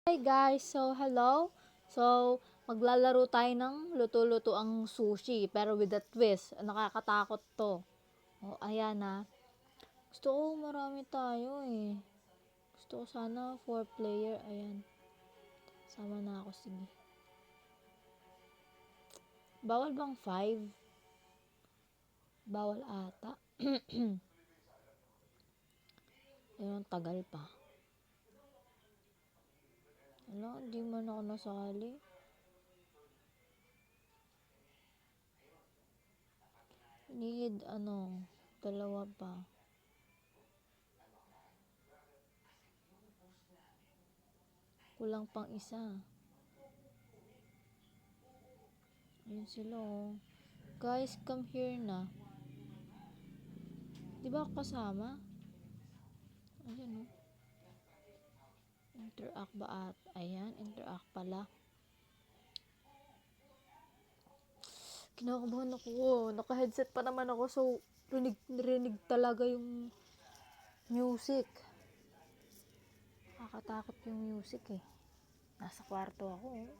Hi guys! So, hello! So, maglalaro tayo ng luto-luto ang sushi, pero with a twist. Nakakatakot to. O, ayan na. Gusto ko marami tayo eh. Gusto ko sana 4 player. Ayan. Sama na ako, sige. Bawal bang 5? Bawal ata. Ayun, tagal pa. Ano, hindi man ako nasali. Need, dalawa pa. Kulang pang isa. Ayun sila oh. Guys, come here na. Di ba ako kasama? Ayan oh. Interact ba at? Ayan, interact pala. Kinakabahan ako. Naka-headset pa naman ako so rinig talaga yung music. Nakakatakot yung music eh. Nasa kwarto ako eh.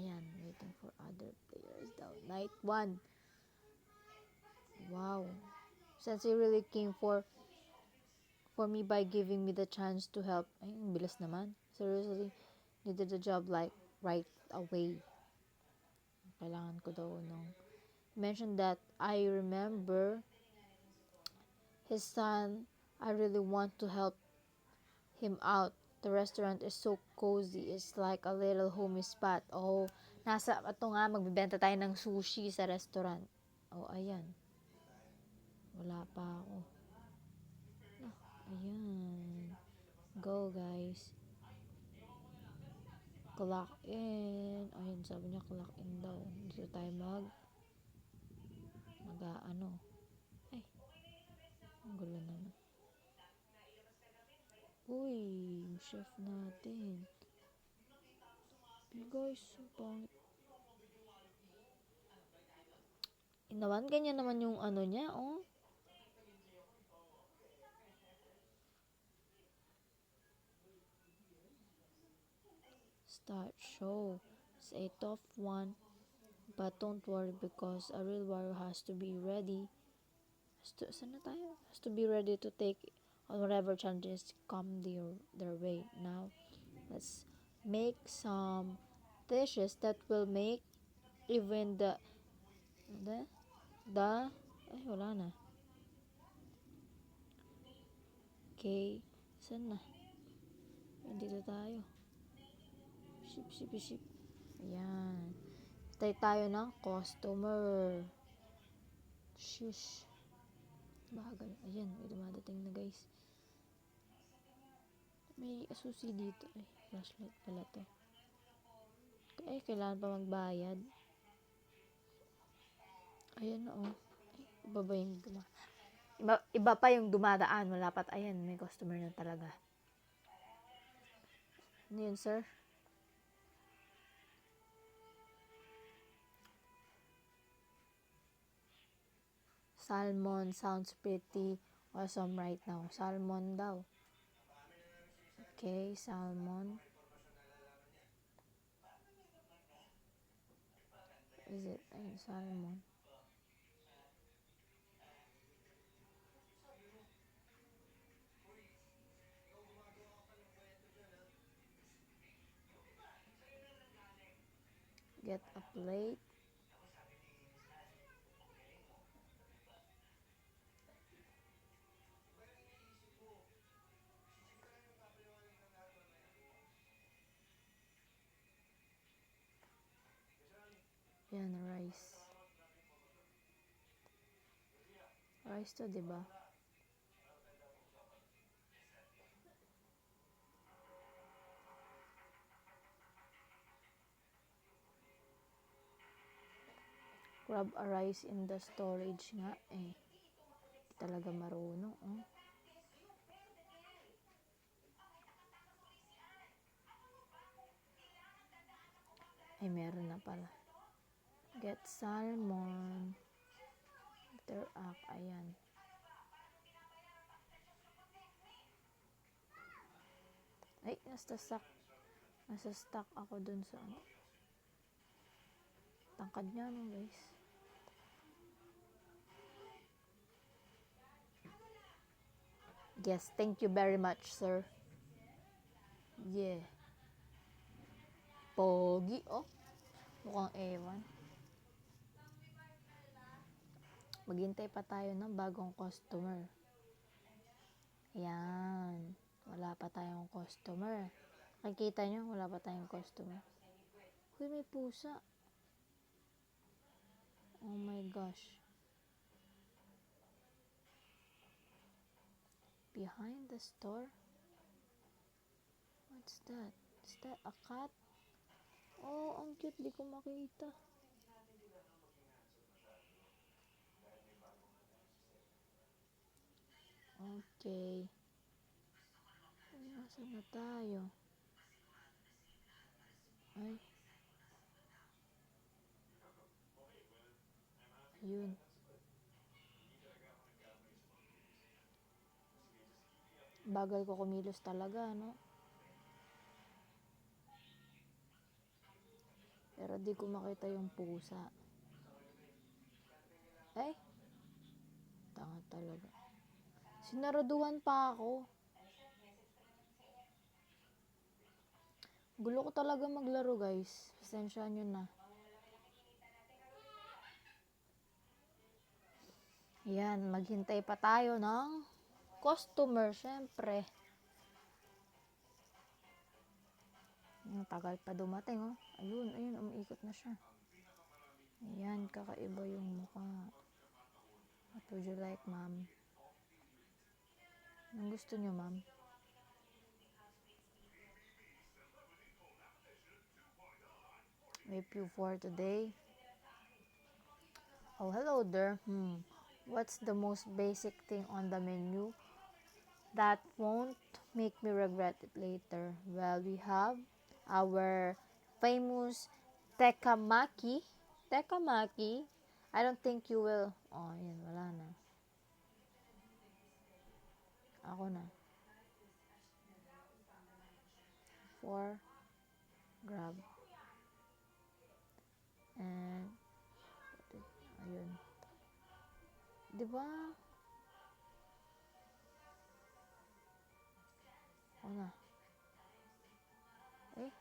Ayan, waiting for other players daw. Night 1. Wow. Since he really came for me by giving me the chance to help. Ay, ang bilis naman. Seriously, he did the job like right away. Kailangan ko daw nung mentioned that I remember his son. I really want to help him out. The restaurant is so cozy. It's like a little homey spot. Oh, ito nga, magbibenta tayo ng sushi sa restaurant. Oh, ayan. Wala pa ako. Ayan. Go, guys. Clock in. Ayun, sabi niya clock in daw. Dito tayo Ay, ang gulo naman. Uy, yung chef natin. Guys, pangit. Inawan, ganyan naman yung niya, oh. Start show. It's a tough one, but don't worry because a real warrior has to be ready. Has to be ready to take on whatever challenges come their way. Now, let's make some dishes that will make even the ay wala na. Okay, saan na? Dito tayo. Ship. Ayan. Tayo ng customer. Shish. Bagal. Ayan, may dumadating na guys. May susi dito. Ay, flashlight pala to. Ay, kailangan pa magbayad. Ayan na oh. Ay, iba pa yung dumadaan. Malapat. Ayan, may customer na talaga. Ano yun, sir? Salmon sounds pretty awesome right now. Salmon daw. Okay, salmon. Is it? Ayun, salmon. Get a plate. Yan, rice. Rice to, diba? Grab a rice in the storage nga eh. Talaga marunong, oh. Ay, meron na pala. Get salmon. Interact, ayan. nasa stuck ako dun sa ano. Tangkad niya, no, guys. Yes, thank you very much, sir. Yeah. Pogi, oh. Mukhang ewan. Maghintay pa tayo ng bagong customer. Ayan. Wala pa tayong customer. Nakikita nyo, wala pa tayong customer. Uy, may pusa. Oh my gosh. Behind the store? What's that? Is that a cat? Oh, ang cute. Di ko makita. Okay. Nasaan na tayo? Ay. Ayun. Bagal ko kumilos talaga, no? Pero di ko makita yung pusa. Ay. Tanga talaga. Sinaraduhan pa ako. Gulo ko talaga maglaro, guys. Pasensya nyo na. Yan, maghintay pa tayo ng customer, syempre. Ang tagal pa dumating, oh. Ayun, umiikot na siya. Ayan, kakaiba yung mukha. What would you like, ma'am? Anong gusto nyo, ma'am? Whip you for today. Oh, hello there. What's the most basic thing on the menu that won't make me regret it later? Well, we have our famous tekamaki. Tekamaki. I don't think you will. Oh, yan, wala na. Ako na. 4 grab. And ayun. 'Di ba? Ako na. Eh.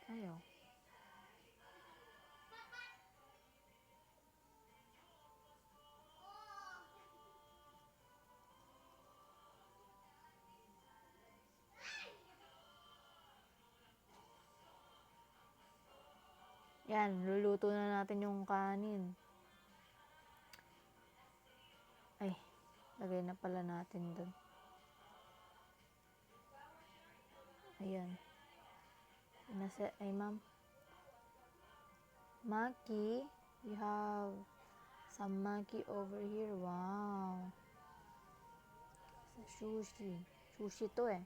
Ayaw. Yan, luluto na natin yung kanin. Ay, lagay na pala natin dun. Ayan. Ay, ma'am. Maki, we have some maki over here. Wow. Sa sushi. Sushi to eh.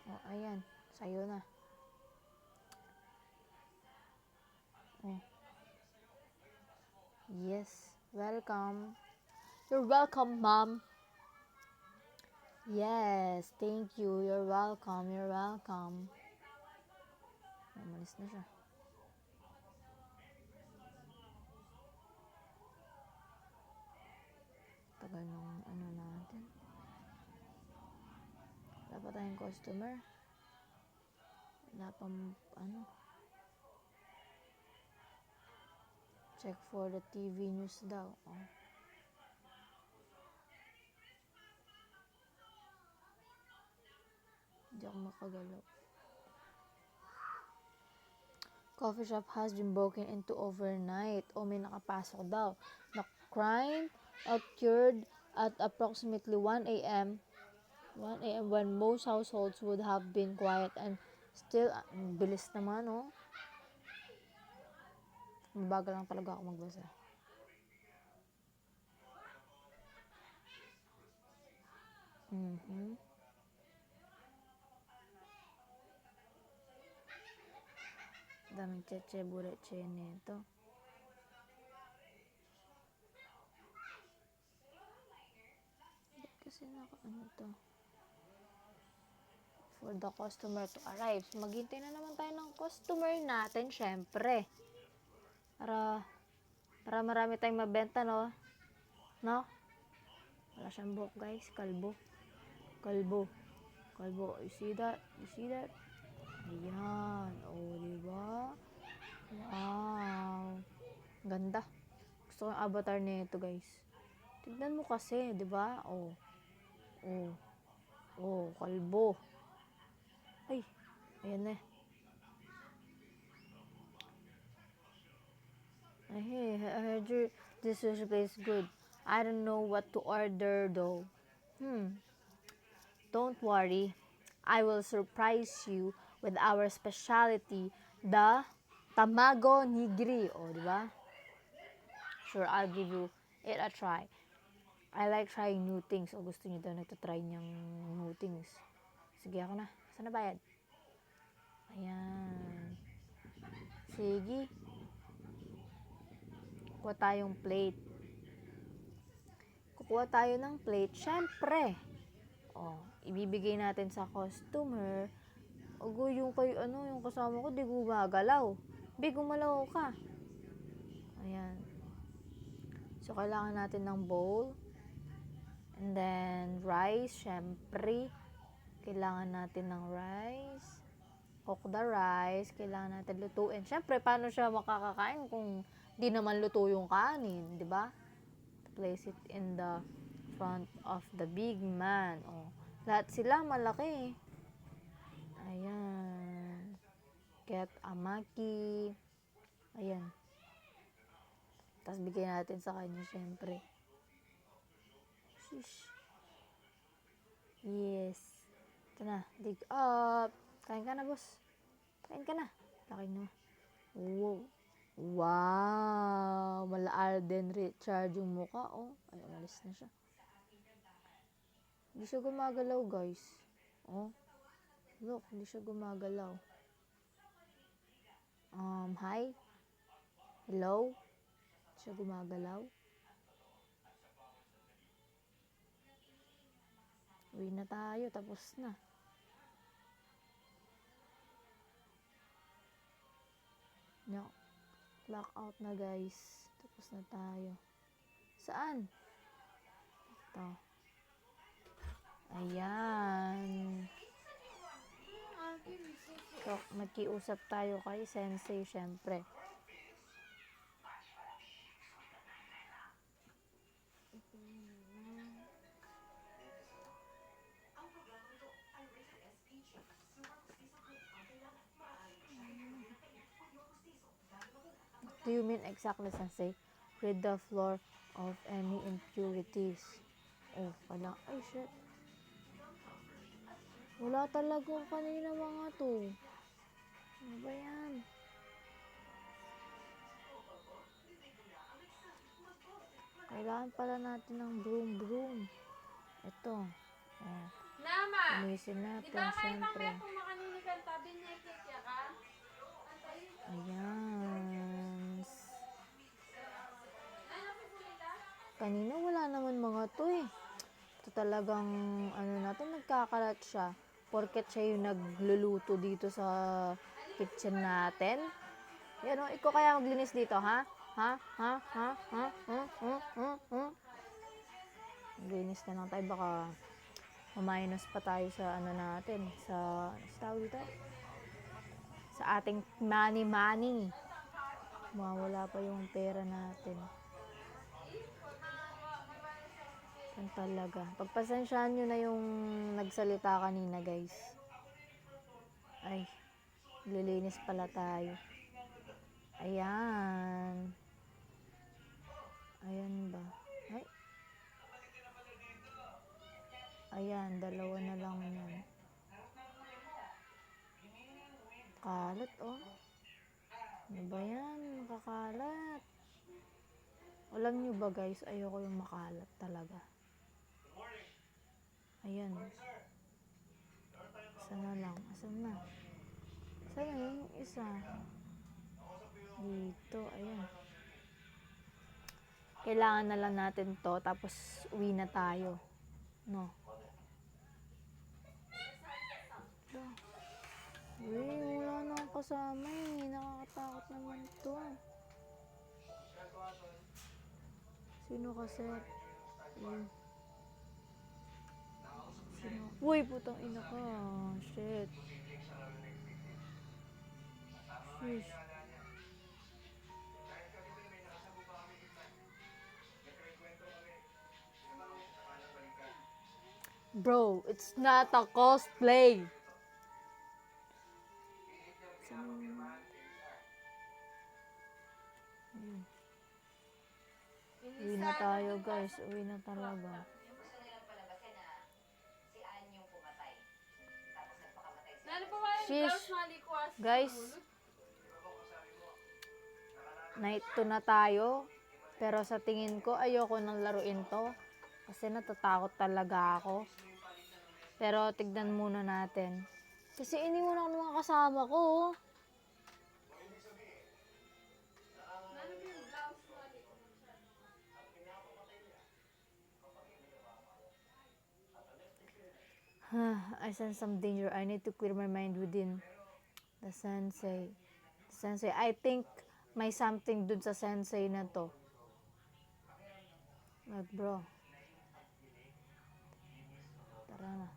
Oh, ayan. Sa'yo na. Oh. Yes. Welcome. You're welcome, ma'am. Yes. Thank you. You're welcome. You're welcome. Umalis na siya. Tagal nung ano natin. Wala pa tayong customer. Wala pang ano. Check for the TV news daw. Oh. Hindi ako makagalaw. Coffee shop has been broken into overnight. O may nakapasok daw. The crime occurred at approximately 1 a.m. when most households would have been quiet and still, bilis naman, oh. Mabagal lang talaga ako magbasa. The nagcheche bureche nito. Ba't kasi ano to? For the customer to arrive. Maghintay na naman tayo ng customer natin, syempre. Para marami tayong mabenta, no? No? Wala siyang buhok, guys. Kalbo. Kalbo. You see that? Ayan. O, diba? Wow. Ganda. Gusto ko yung avatar nito, guys. Tignan mo kasi, diba? Kalbo. Ay, ayan na. I heard this sushi place good. I don't know what to order though. Don't worry. I will surprise you with our specialty, the tamago nigiri. O, diba? Sure, I'll give you it a try. I like trying new things. O, gusto niyo daw nagtatry niyang new things. Sige, ako na. Saan na bayad? Ayan. Sige. Kuha tayong plate. Kukuha tayo ng plate. Syempre. Ibibigay natin sa customer. Ogo, yung kasama ko, di gumagalaw. Gumalaw ka. Ayan. So, kailangan natin ng bowl. And then, rice, syempre. Kailangan natin ng rice. Cook the rice. Kailangan natin lutuin. Syempre, paano siya makakakain kung di naman luto yung kanin, di ba? Place it in the front of the big man. Lahat sila malaki. Ayan. Get a maki. Ayan. Tapos bigyan natin sa kanya, syempre. Shish. Yes. Ito na. Dig up. Kain ka na, boss. Kain ka na. Laki na. Wow. Mala Alden Richard yung mukha, Ay, umalis na siya. Hindi siya gumagalaw, guys. Look, hindi siya gumagalaw. Hi? Hello? Hindi siya gumagalaw. Uwi na tayo, tapos na. No. Clock out na, guys. Tapos na tayo. Saan? Ito. Ayan. So, magkiusap tayo kay Sensei, syempre. Do you mean exactly, Sensei? Rid the floor of any impurities. Wala. Ay, shit. Wala talaga kanina mga to. Ano ba yan? Kailangan pala natin ng broom. Ito. Umisin natin, syempre. Ayan. Kanina wala naman mga to Ito talagang, nagkakalat siya. Porket siya yung nagluluto dito sa kitchen natin. Yan ikaw kaya maglinis dito, ha? Maglinis na lang tayo, baka ma-minus pa tayo sa natin, sa tawag dito? Sa ating money. Mawala pa yung pera natin. Yan talaga. Pagpasensyahan nyo na yung nagsalita kanina, guys. Ay, lilinis pala tayo. Ayan. Ayan ba? Ay. Ayan, dalawa na lang yan. Kalat, Ano ba yan? Makakalat. Alam nyo ba, guys, ayoko yung makalat talaga. Ayan. Asan na? Asan na yung isa? Dito, ayun. Kailangan na lang natin to, tapos uwi na tayo. No? Uy, wala na akong kasama eh. Nakakatakot naman to. Sino kasi? Uy. Sino? Uy, putang ina ka. Shit. Sheesh. Bro, it's not a cosplay. Uwi na tayo guys. Uwi na talaga. Sheesh. Guys. Night 2 na tayo. Pero sa tingin ko, ayoko nang laruin to. Kasi natatakot talaga ako. Pero tignan muna natin. Kasi iniwan ako ng mga kasama ko. I sense some danger. I need to clear my mind within the sensei. Sensei, I think may something dun sa sensei na to. Like, bro. Tara na.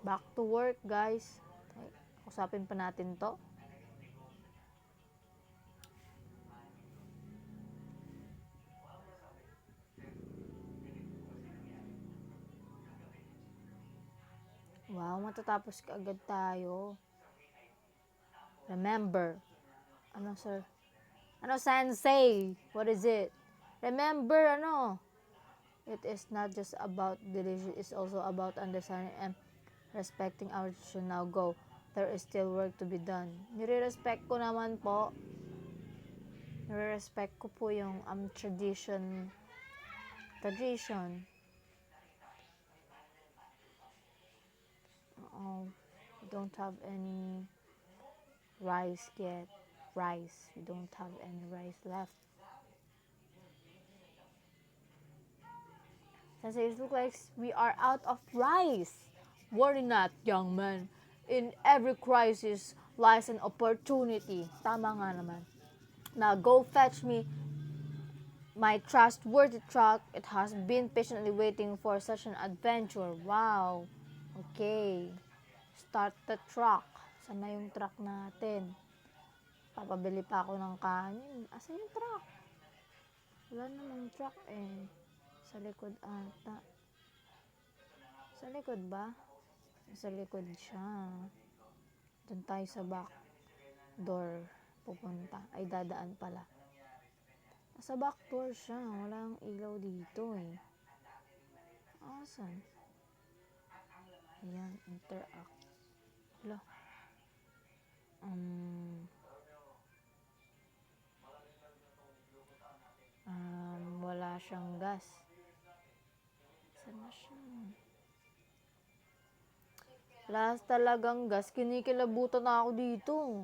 Back to work, guys. Okay, usapin pa natin to. Wow, matatapos ka agad tayo. Remember. Ano, sir? Ano, sensei? What is it? Remember, ano? It is not just about delicious. It's also about understanding and respecting our tradition. Now go. There is still work to be done. Nire-respect ko naman po. Nire-respect ko po yung tradition. We don't have any rice yet. We don't have any rice left. Since it looks like we are out of rice. Worry not, young man. In every crisis lies an opportunity. Tama nga naman. Now go fetch me my trustworthy truck. It has been patiently waiting for such an adventure. Wow. Okay. Start the truck. Saan na yung truck natin? Papabili pa ako ng kanin. Asan yung truck? Wala namang truck eh. Sa likod ata. Sa likod ba? Sa likod siya. Doon tayo sa back door pupunta. Ay, dadaan pala. Sa back door siya. Walang ilaw dito eh. Asan? Ayan, interact. Wala. Wala siyang gas. Saan na siya? Wala talagang gas. Kinikilabutan na ako dito.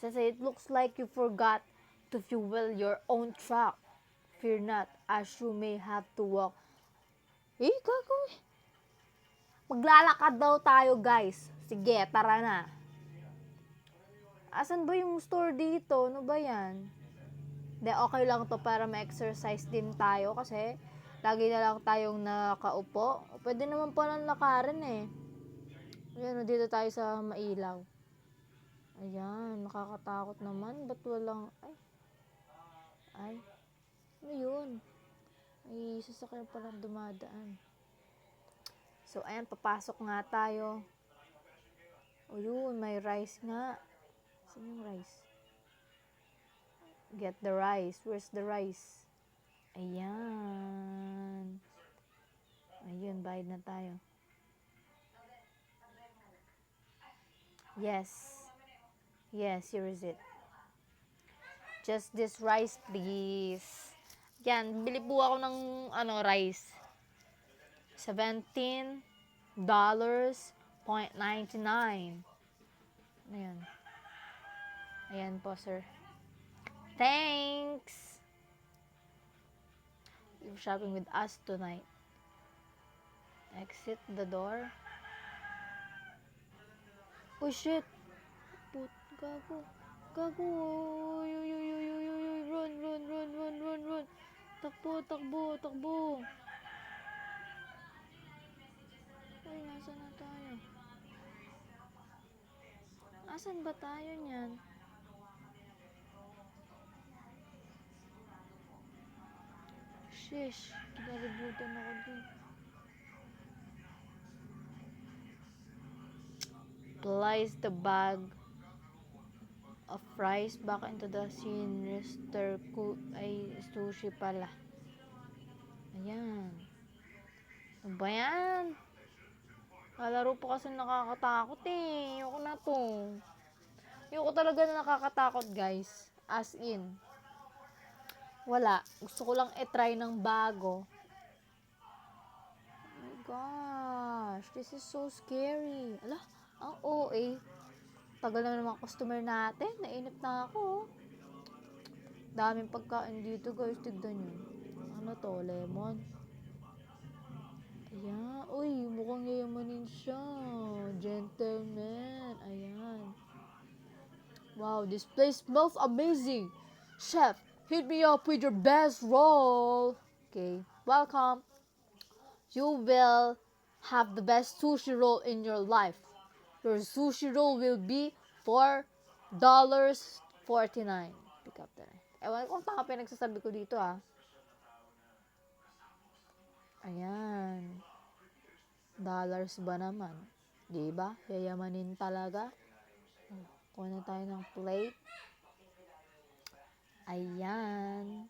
Sensei, it looks like you forgot to fuel your own truck. Fear not, as you may have to walk. Gagawin. Maglalakad daw tayo, guys. Sige, tara na. Asan ba yung store dito? Ano ba yan? De, okay lang to para ma-exercise din tayo kasi lagi na lang tayong nakaupo. Pwede naman palang lakarin eh. Ayan, dito tayo sa mailaw. Ayan, nakakatakot naman. Ba't walang... Ay. Ano yun? Ay, sasakyan palang dumadaan. So, ayan, papasok nga tayo. O yun, may rice nga. Saan yung rice? Get the rice. Where's the rice? Ayan. Ayun, bayad na tayo. Yes. Yes, here is it. Just this rice, please. Yan, bili po ako ng rice. $17.99. Ayan. Ayan po, sir. Thanks! You're shopping with us tonight. Exit the door. Oh, shit! Put, gago. Gago. Uy, uy, uy, uy, uy, uy, uy. Run, run, run, run, run, run. Takbo, takbo, takbo. Uy, nasa na tayo? Asan ba tayo niyan? Shish, kinalibutan ako dun. Place the bag of fries back into the sinister ay sushi pala. Ayan. Ano ba yan? Kalaro po kasi nakakatakot eh. Ayoko na to. Ayoko talaga na nakakatakot guys. As in. Wala. Gusto ko lang i-try ng bago. Oh my gosh. This is so scary. Ala, ang OA. Tagal naman ng mga customer natin. Nainip na ako. Daming pagkain dito guys. Tignan nyo. Ano to? Lemon. Ayan. Uy, mukhang yayamanin siya. Gentleman. Ayan. Wow, this place smells amazing. Chef, hit me up with your best roll. Okay, welcome. You will have the best sushi roll in your life. Your sushi roll will be $4.49. Pick up there. Ewan ko kung tama pinagsasabi ko dito ah. Ayan. Dollars ba naman? Diba? Yayamanin talaga. Kuha na tayo ng plate. Ayan.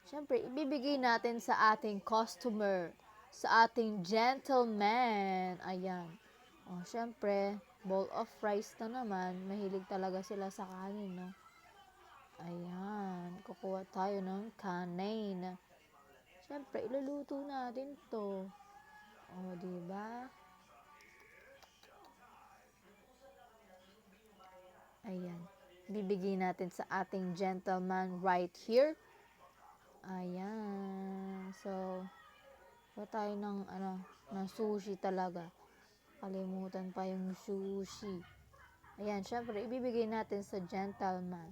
Siyempre, ibibigay natin sa ating customer, sa ating gentleman. Ayan. O, siyempre, bowl of rice na naman. Mahilig talaga sila sa kanin, no? Ayan. Kukuha tayo ng kanin. Siyempre, iluluto natin to. O, diba? Ayan. Bibigay natin sa ating gentleman right here. Ayan. So, kuha tayo ng, ng sushi talaga. Kalimutan pa yung sushi. Ayan, syempre, ibibigay natin sa gentleman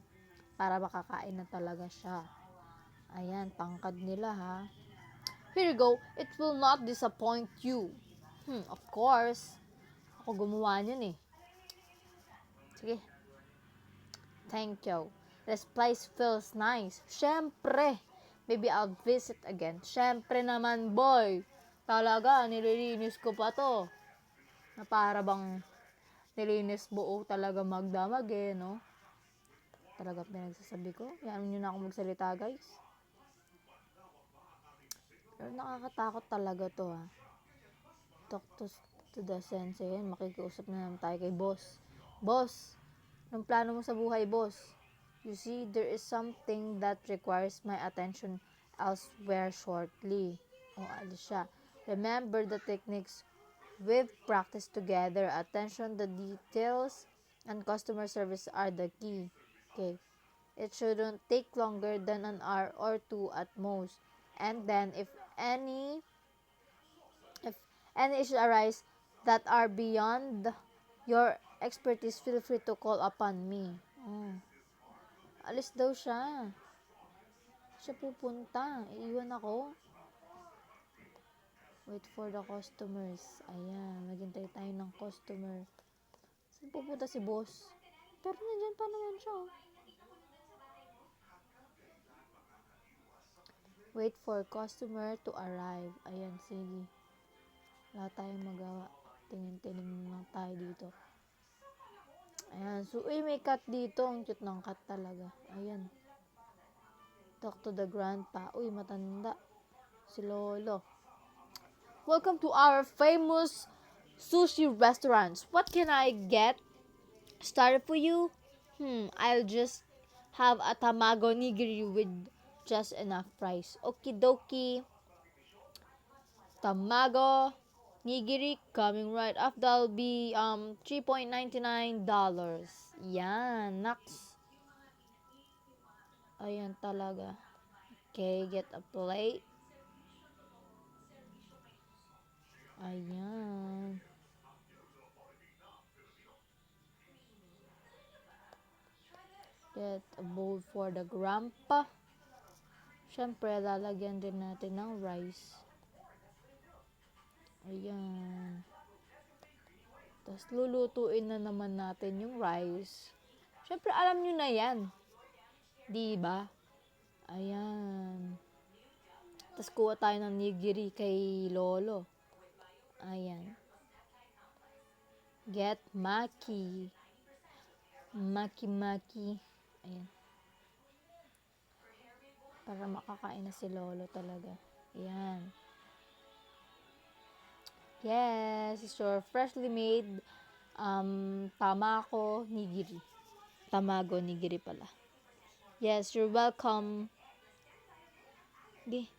para makakain na talaga siya. Ayan, tangkad nila ha. Here you go. It will not disappoint you. Of course. Ako gumawa niyan eh. Sige. Thank you. This place feels nice. Syempre. Maybe I'll visit again. Syempre naman, boy. Talaga, nililinis ko pa to. Na para bang nilinis buo talaga magdamag eh, no? Talaga pinagsasabi ko. Yan nyo na ako magsalita, guys. Pero nakakatakot talaga to, ha. Talk to the sensei. Yan, makikiusap na naman tayo kay boss. Boss, anong plano mo sa buhay, boss? You see, there is something that requires my attention elsewhere shortly. O, alis siya. Remember the techniques we've practiced together. Attention, the details, and customer service are the key. Okay. It shouldn't take longer than an hour or two at most. And then, if any issues arise that are beyond your expertise, feel free to call upon me. Oh. Alis daw siya. Siya pupunta. Iiwan ako. Wait for the customers. Ayan. Maghintay tayo ng customer. Saan pupunta si boss? Pero nandiyan pa naman siya. Wait for customer to arrive. Ayan, sige. Wala tayong magawa. Tingin-tingin lang tayo dito. Ayan. So, may cat dito. Ang cute ng cat talaga. Ayan. Talk to the grandpa. Uy, matanda. Si Lolo. Welcome to our famous sushi restaurants. What can I get started for you? I'll just have a tamago nigiri with just enough price. Okie dokie. Tamago nigiri coming right up. That'll be $3.99. Yan, naks. Ayan talaga. Okay, get a plate. Ayan. Get a bowl for the grandpa. Siyempre, lalagyan din natin ng rice. Ayan. Tapos, lulutuin na naman natin yung rice. Siyempre, alam nyo na yan. Diba? Ayan. Tapos, kuha tayo ng nigiri kay Lolo. Ayan. Get maki. Maki-maki. Ayan. Para makakain na si Lolo talaga. Ayan. Yes, it's your freshly made tamako nigiri. Tamago nigiri pala. Yes, you're welcome. Sige.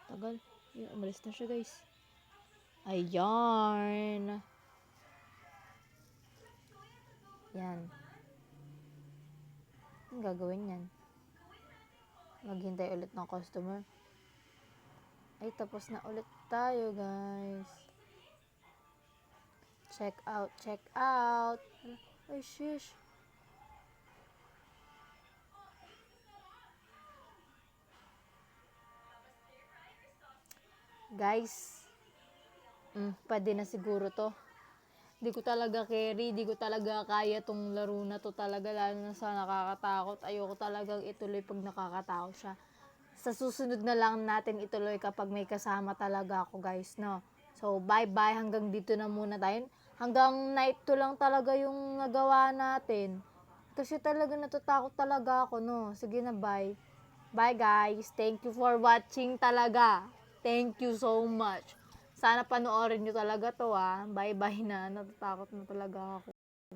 Tagal. Umalis na siya, guys. Ayan. Yan. Ang gagawin yan? Maghintay ulit ng customer. Ay, tapos na ulit tayo, guys. Check out, check out. Ay, shish. Guys, pwede na siguro to. Di ko talaga carry, di ko talaga kaya tong laro na to talaga, lalo na sa nakakatakot. Ayoko talagang ituloy pag nakakatakot siya. Sa susunod na lang natin ituloy kapag may kasama talaga ako, guys, no? So, bye-bye. Hanggang dito na muna tayo. Hanggang night 2 lang talaga yung nagawa natin. Kasi talaga natatakot talaga ako, no? Sige na, bye. Bye, guys. Thank you for watching talaga. Thank you so much. Sana panoorin nyo talaga to, ah. Bye-bye na. Natatakot na talaga ako.